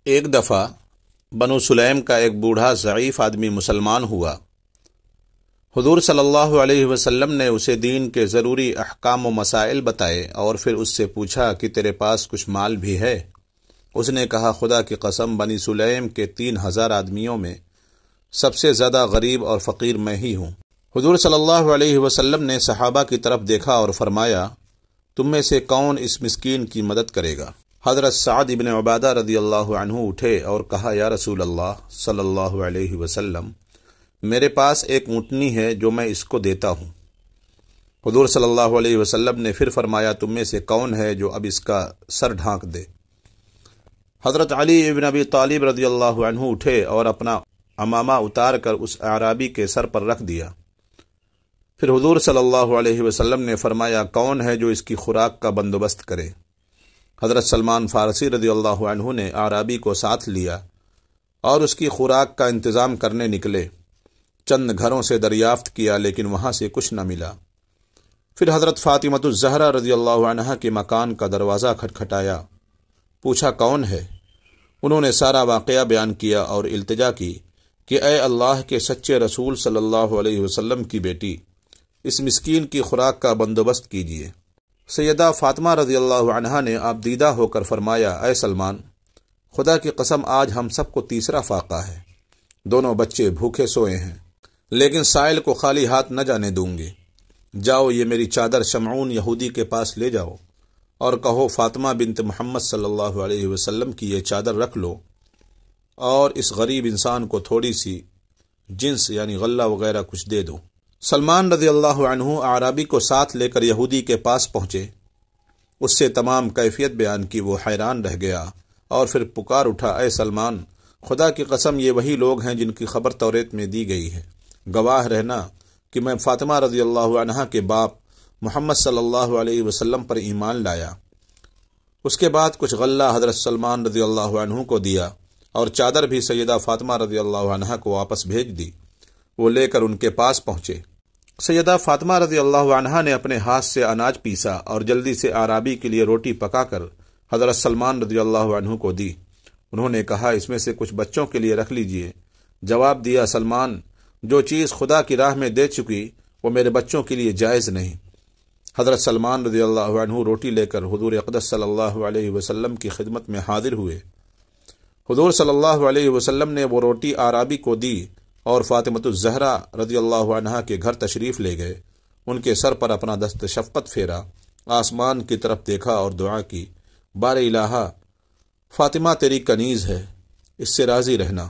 ایک دفعہ بنو سلیم کا ایک بوڑھا ضعیف آدمی مسلمان ہوا۔ حضور صلی اللہ علیہ وسلم نے اسے دین کے ضروری احکام و مسائل بتائے اور پھر اس سے پوچھا کہ تیرے پاس کچھ مال بھی ہے؟ اس نے کہا، خدا کی قسم، بنی سلیم کے 3000 آدمیوں میں سب سے زیادہ غریب اور فقیر میں ہی ہوں۔ حضور صلی اللہ علیہ وسلم نے صحابہ کی طرف دیکھا اور فرمایا، تم میں سے کون اس مسکین کی مدد کرے گا؟ حضرت سعد بن عبادہ رضی اللہ عنہ اٹھے اور کہا، یا رسول اللہ صلی اللہ علیہ وسلم، میرے پاس ایک اونٹنی ہے جو میں اس کو دیتا ہوں۔ حضور صلی اللہ علیہ وسلم نے پھر فرمایا، تم میں سے کون ہے جو اب اس کا سر ڈھانک دے؟ حضرت علی بن ابی طالب رضی اللہ عنہ اٹھے اور اپنا عمامہ اتار کر اس اعرابی کے سر پر رکھ دیا۔ پھر حضور صلی اللہ علیہ وسلم نے فرمایا، کون ہے جو اس کی خوراک کا بندوبست کرے؟ حضرت سلمان فارسی رضی اللہ عنہ نے اعرابی کو ساتھ لیا اور اس کی خوراک کا انتظام کرنے نکلے۔ چند گھروں سے دریافت کیا لیکن وہاں سے کچھ نہ ملا۔ پھر حضرت فاطمۃ الزہرا رضی اللہ عنہا کے مکان کا دروازہ کھٹکھٹایا، پوچھا کون ہے؟ انہوں نے سارا واقعہ بیان کیا اور التجا کی کہ اے اللہ کے سچے رسول صلی اللہ علیہ وسلم کی بیٹی، اس مسکین کی خوراک کا بندوبست کیجیے۔ سیدہ فاطمہ رضی اللہ عنہا نے آپ دیدہ ہو کر فرمایا، اے سلمان، خدا کی قسم آج ہم سب کو تیسرا فاقہ ہے۔ دونوں بچے بھوکے سوئے ہیں، لیکن سائل کو خالی ہاتھ نہ جانے دوں گے۔ جاؤ، یہ میری چادر شمعون یہودی کے پاس لے جاؤ اور کہو، فاطمہ بنت محمد صلی اللہ علیہ وسلم کی یہ چادر رکھ لو اور اس غریب انسان کو تھوڑی سی جنس یعنی غلہ وغیرہ کچھ دے دو۔ سلمان رضی اللہ عنہ اعرابی کو ساتھ لے کر یہودی کے پاس پہنچے۔ اس سے تمام کیفیت بیان کی، وہ حیران رہ گیا اور پھر پکار اٹھا، اے سلمان، خدا کی قسم یہ وہی لوگ ہیں جن کی خبر توریت میں دی گئی ہے۔ گواہ رہنا کہ میں فاطمہ رضی اللہ عنہا کے باپ محمد صلی اللہ علیہ وسلم پر ایمان لایا۔ اس کے بعد کچھ غلہ حضرت سلمان رضی اللہ عنہ کو دیا اور چادر بھی سیدہ فاطمہ رضی اللہ عنہا کو واپس بھیج دی۔ وہ لے کر ان کے پاس پہنچے۔ سیدہ فاطمہ رضی اللہ عنہا نے اپنے ہاتھ سے اناج پیسا اور جلدی سے اعرابی کے لیے روٹی پکا کر حضرت سلمان رضی اللہ عنہ کو دی۔ انہوں نے کہا، اس میں سے کچھ بچوں کے لیے رکھ لیجئے۔ جواب دیا، سلمان، جو چیز خدا کی راہ میں دے چکی وہ میرے بچوں کے لیے جائز نہیں۔ حضرت سلمان رضی اللہ عنہ روٹی لے کر حضور اقدس صلی اللہ علیہ وسلم کی خدمت میں حاضر ہوئے۔ حضور صلی اللہ علیہ وسلم نے وہ روٹی اعرابی کو دی اور فاطمۃ الزہرا رضی اللہ عنہا کے گھر تشریف لے گئے۔ ان کے سر پر اپنا دست شفقت پھیرا، آسمان کی طرف دیکھا اور دعا کی، بار الہا، فاطمہ تیری کنیز ہے، اس سے راضی رہنا۔